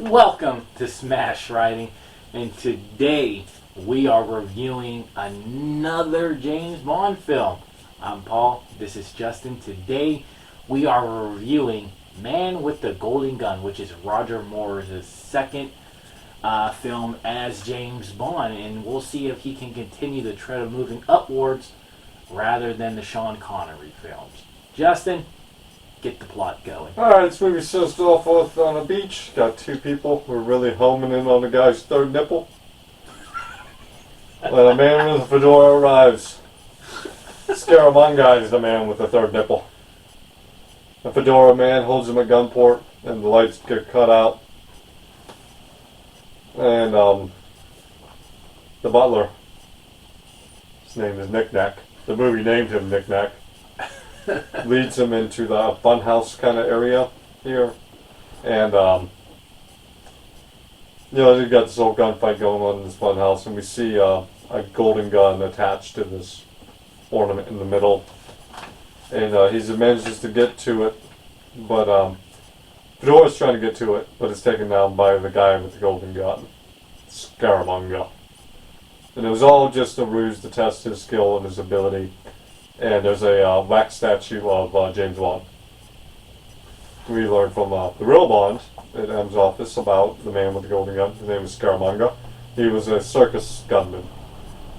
Welcome to Smash Writing, and today we are reviewing another James Bond film. I'm Paul, this is Justin. Today we are reviewing Man with the Golden Gun, which is Roger Moore's second film as James Bond, and we'll see if he can continue the trend of moving upwards rather than the Sean Connery films. Justin, get the plot going. Alright, this movie starts off with on a beach. Got two people who are really homing in on the guy's third nipple. When a man with a fedora arrives, Scaramanga is the man with the third nipple. The fedora man holds him at gunpoint, and the lights get cut out. And the butler, his name is Knick Knack. The movie named him Knick Knack. Leads him into the funhouse kind of area here, and you got this whole gunfight going on in this funhouse, and we see a golden gun attached to this ornament in the middle, and he manages to get to it, but Fedora's trying to get to it, but it's taken down by the guy with the golden gun, Scaramanga, and it was all just a ruse to test his skill and his ability. And there's a wax statue of James Bond. We learned from the real Bond at M's office about the man with the golden gun. His name was Scaramanga. He was a circus gunman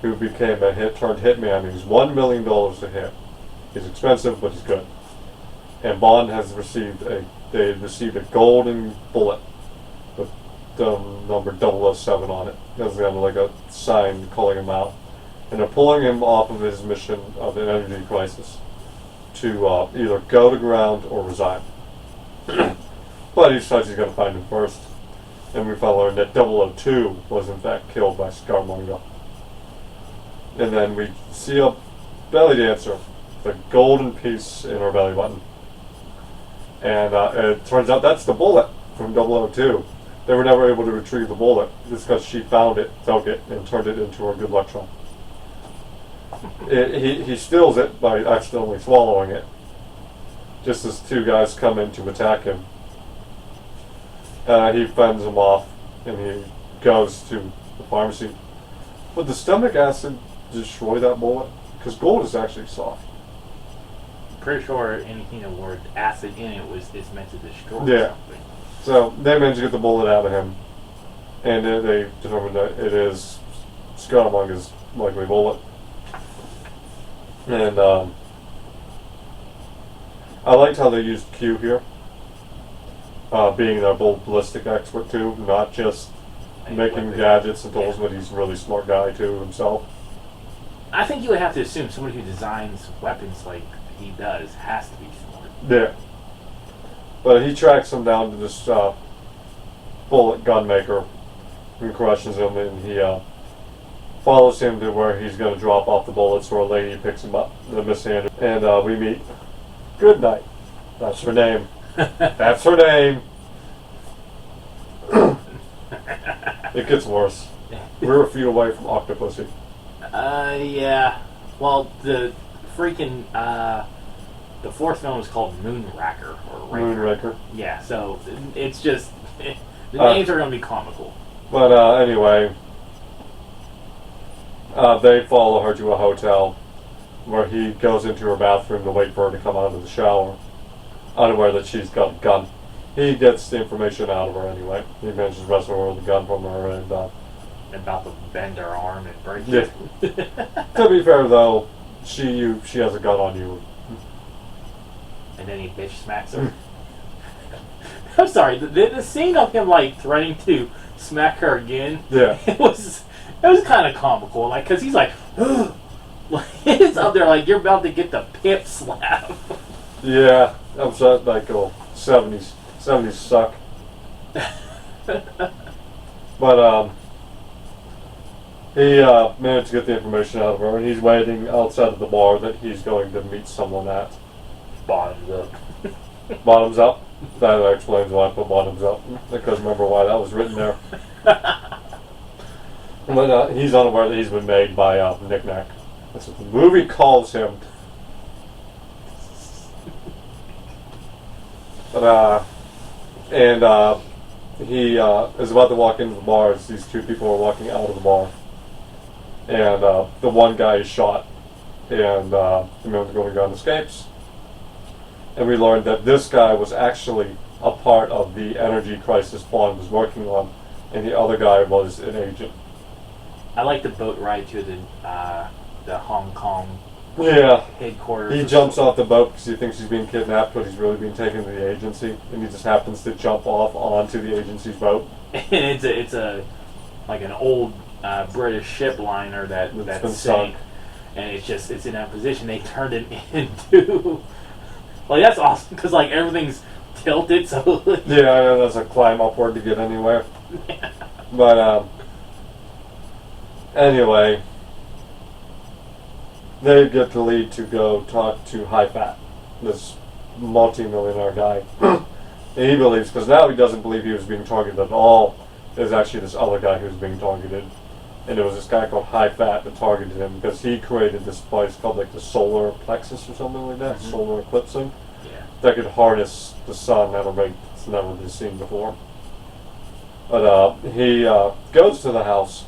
who became a turned hitman. He's $1 million a hit. He's expensive, but he's good. And Bond has received a golden bullet with the number 007 on it. There's like a sign calling him out. And they're pulling him off of his mission of an energy crisis to either go to ground or resign. But he decides he's going to find him first. And we finally learn that 002 was in fact killed by Scaramanga. And then we see a belly dancer with a golden piece in her belly button. And it turns out that's the bullet from 002. They were never able to retrieve the bullet just because she found it, took it, and turned it into her good luck charm. He steals it by accidentally swallowing it, just as two guys come in to attack him. He fends them off, and he goes to the pharmacy. Would the stomach acid destroy that bullet? Because gold is actually soft. Pretty sure anything that word acid in it is meant to destroy something. So they manage to get the bullet out of him, and they determine that it is Scaramanga's likely bullet. And I liked how they used Q here, being their ballistic expert too, not just making gadgets and tools, but he's a really smart guy too himself. I think you would have to assume somebody who designs weapons like he does has to be smart. Yeah. But he tracks him down to this bullet gun maker and crushes him, and he follows him to where he's going to drop off the bullets, where a lady picks him up, the mishanded, and we meet Goodnight. That's her name. That's her name. It gets worse. We're a feet away from Octopussy. Yeah. Well, the freaking the fourth film is called Moonraker or Moonraker. Yeah. So it's just the names are going to be comical. But anyway. They follow her to a hotel where he goes into her bathroom to wait for her to come out of the shower, unaware that she's got a gun. He gets the information out of her anyway. He manages to wrestle her with the gun from her and about to bend her arm and break it. Yeah. To be fair though, she has a gun on you. And then he bitch smacks her. I'm sorry, the scene of him like threatening to smack her again. Yeah. It was kind of comical, like, because he's like, it's up there like you're about to get the pip slap. Yeah, I'm sorry, like, 70s suck. But he managed to get the information out of her, and he's waiting outside of the bar that he's going to meet someone at. Bottoms up. Bottoms up. That explains why I put bottoms up. I couldn't remember why that was written there. But he's unaware that he's been made by Knick Knack. That's what the movie calls him. But he is about to walk into the bar as these two people are walking out of the bar. And the one guy is shot. And the man with the golden gun escapes. And we learned that this guy was actually a part of the energy crisis Bond was working on. And the other guy was an agent. I like the boat ride to the Hong Kong Yeah. headquarters. He jumps off the boat because he thinks he's being kidnapped, but he's really being taken to the agency, and he just happens to jump off onto the agency's boat. And it's a like an old British ship liner that It's that been sank, sunk. and it's in that position. They turned it into like that's awesome because like everything's tilted, so Yeah, there's a climb upward to get anywhere. But anyway, they get the lead to go talk to High Fat, this multi-millionaire guy. And he believes, because now he doesn't believe he was being targeted at all. There's actually this other guy who's being targeted. And it was this guy called High Fat that targeted him because he created this place called like the solar plexus or something like that, Mhm. solar eclipsing, yeah. that could harness the sun at a rate that's never been seen before. But he goes to the house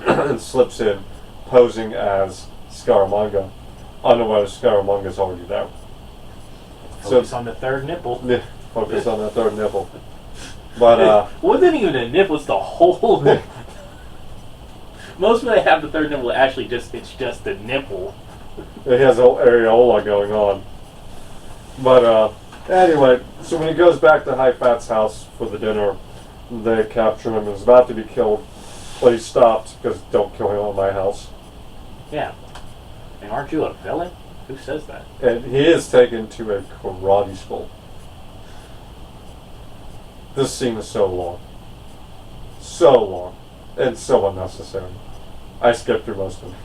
and slips in, posing as Scaramanga, unaware Scaramanga's already there. Focus on the third nipple. Yeah, focus on that third nipple. But It wasn't even a nipple; it's the whole. Most when they have the third nipple, actually it's just the nipple. it has a whole areola going on. But anyway, so when he goes back to High Fat's house for the dinner, they capture him and he's about to be killed. But he's stopped because don't kill him at my house. Yeah. And aren't you a villain? Who says that? And he is taken to a karate school. This scene is so long. So long. And so unnecessary. I skipped through most of it.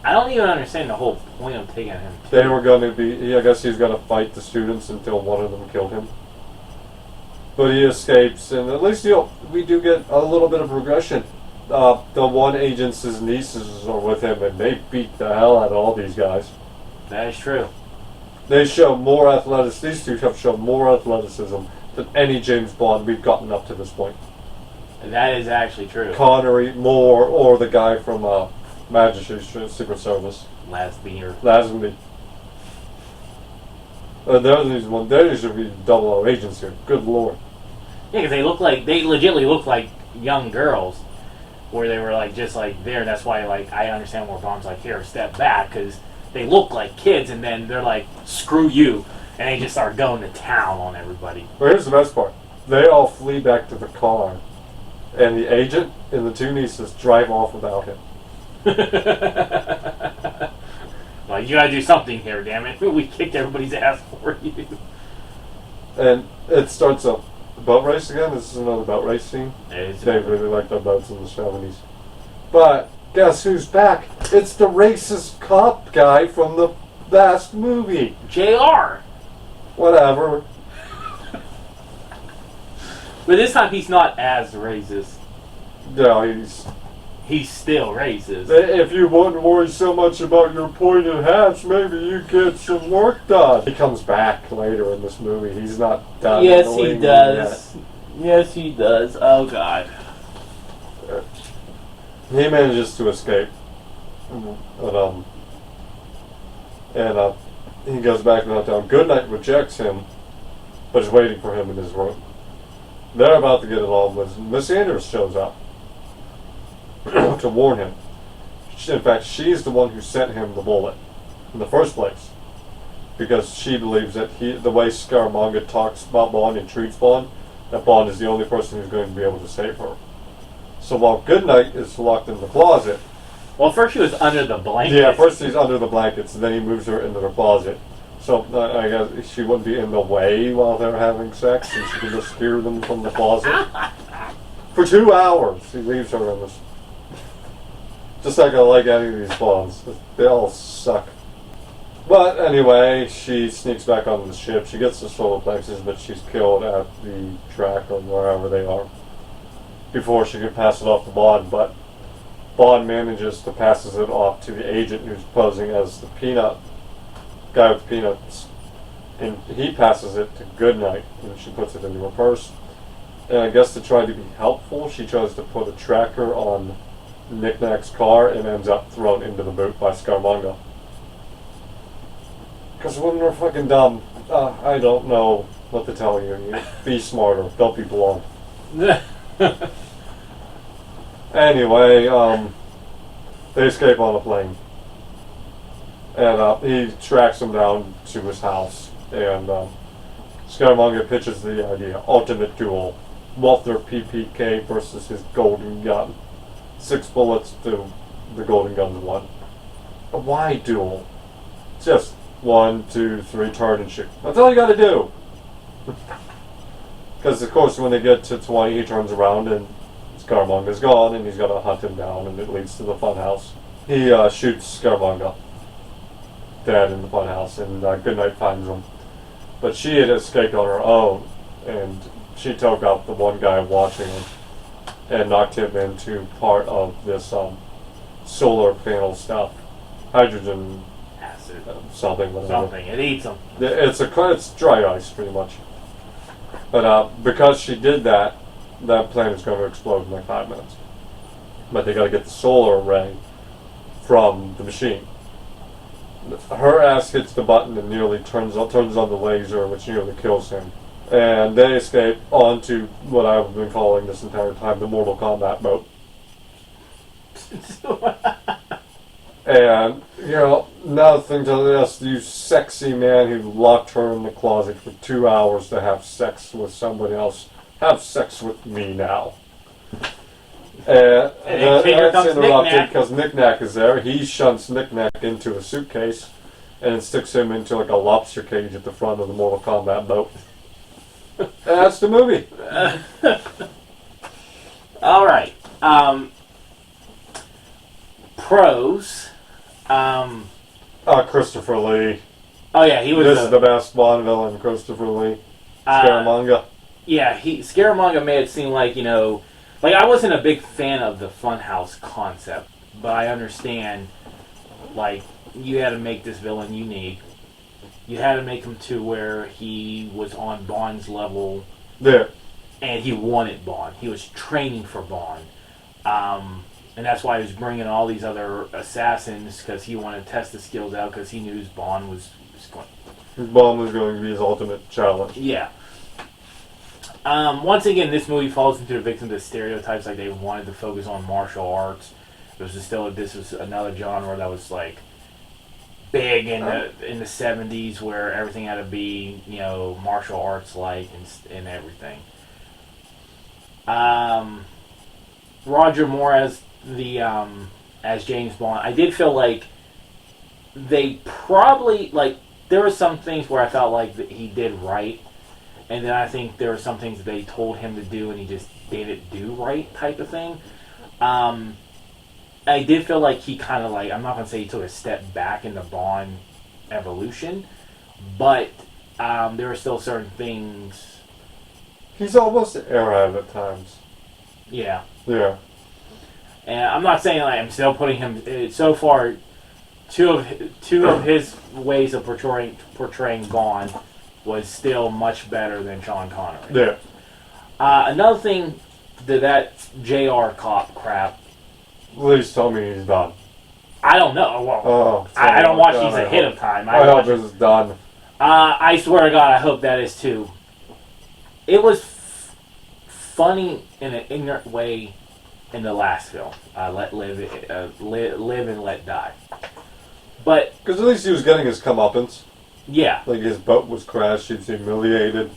I don't even understand the whole point of taking him. They were going to be, I guess he's going to fight the students until one of them killed him. But he escapes, and at least we do get a little bit of progression. The one agent's nieces are with him, and they beat the hell out of all these guys. That is true. They show more athleticism. These two have shown more athleticism than any James Bond we've gotten up to this point. That is actually true. Connery, Moore, or the guy from Majesty's Secret Service. Lasbeer. Lazenby. There should be double O agents here. Good lord. Yeah, because they legitimately look like young girls, where they were like just like there. That's why like I understand where Bond's like here, step back, because they look like kids, and then they're like screw you, and they just start going to town on everybody. But here's the best part. They all flee back to the car, and the agent and the two nieces drive off without him. Like you gotta do something here, damn it! We kicked everybody's ass for you. And it starts a boat race again. This is another boat race scene. It's- They really liked their boats in the 70s. But guess who's back? It's the racist cop guy from the last movie. JR. Whatever. But this time he's not as racist. No, He's still racist. if you wouldn't worry so much about your pointed hats, maybe you get some work done. He comes back later in this movie. He's not done. Yes, he annoying me does. Yes, he does. Oh God. yet. He manages to escape. But, he goes back to downtown. Goodnight rejects him, but is waiting for him in his room. They're about to get it on when Miss Anders shows up to warn him. In fact, she's the one who sent him the bullet in the first place, because she believes that the way Scaramanga talks about Bond and treats Bond, that Bond is the only person who's going to be able to save her. So while Goodnight is locked in the closet, Well, first she was under the blanket. yeah, first he's under the blankets, and then he moves her into the closet. So I guess she wouldn't be in the way while they're having sex, and she can just hear them from the closet. For 2 hours, he leaves her in this. Just not gonna like any of these Bonds. They all suck. But anyway, she sneaks back onto the ship. She gets the solar plexus, but she's killed at the track or wherever they are before she can pass it off to Bond. But Bond manages to passes it off to the agent who's posing as the peanut guy with peanuts, and he passes it to Goodnight, and she puts it into her purse. And I guess to try to be helpful, she tries to put a tracker on Knick-Knack's car and ends up thrown into the boot by Scaramanga. Because when we're fucking dumb, I don't know what to tell you. You be smarter. Don't be blonde. Anyway, they escape on a plane. And he tracks them down to his house. And Scaramanga pitches the idea. Ultimate duel. Walther PPK versus his golden gun. 6 bullets to the golden gun's 1. Why duel? Just 1, 2, 3, turn and shoot. That's all you gotta do. Because of course when they get to 20 he turns around and Scaramanga's gone and he's gotta hunt him down and it leads to the funhouse. He shoots Scaramanga dead in the funhouse and Goodnight finds him. But she had escaped on her own and she took out the one guy watching him and knocked him into part of this solar panel stuff. Hydrogen Acid. something, whatever. Something. It eats them. It's dry ice, pretty much. But because she did that, that plane is going to explode in like 5 minutes. But they got to get the solar array from the machine. Her ass hits the button and nearly turns on the laser, which nearly kills him. And they escape onto what I've been calling this entire time the Mortal Kombat boat. And, nothing to this, you sexy man who locked her in the closet for 2 hours to have sex with somebody else. Have sex with me now. And then here that's comes interrupted Knick-Knack. because Knick-Knack is there. He shunts Knick-Knack into a suitcase and sticks him into like a lobster cage at the front of the Mortal Kombat boat. And that's the movie. All right. Pros. Christopher Lee. Oh yeah, he was. This is the best Bond villain, Christopher Lee. Scaramanga. Yeah, Scaramanga made it seem like like I wasn't a big fan of the Funhouse concept, but I understand. Like you had to make this villain unique. You had to make him to where he was on Bond's level. There. And he wanted Bond. He was training for Bond. And that's why he was bringing all these other assassins, because he wanted to test the skills out, because he knew Bond was going. Bond was going to be his ultimate challenge. Yeah. Once again, this movie falls into the victim of stereotypes. Like they wanted to focus on martial arts. This was another genre that was like big in the 70s, where everything had to be martial arts like and everything. Roger Moore as as James Bond. I did feel like they probably there were some things where I felt like that he did right, and then I think there were some things that they told him to do and he just didn't do right type of thing. I did feel like he kind of I'm not going to say he took a step back in the Bond evolution, but there were still certain things. He's almost an airhead at times. Yeah. Yeah. And I'm not saying I'm still putting him so far. Two of his ways of portraying Bond was still much better than Sean Connery. Yeah. Another thing that JR cop crap. Please tell me he's done. I don't know. Well, I don't watch these ahead of time. I hope this is done. I swear to God, I hope that is too. It was funny in an ignorant way in the last film. Live and Let Die. But because at least he was getting his comeuppance. Yeah. Like his boat was crashed. He was humiliated.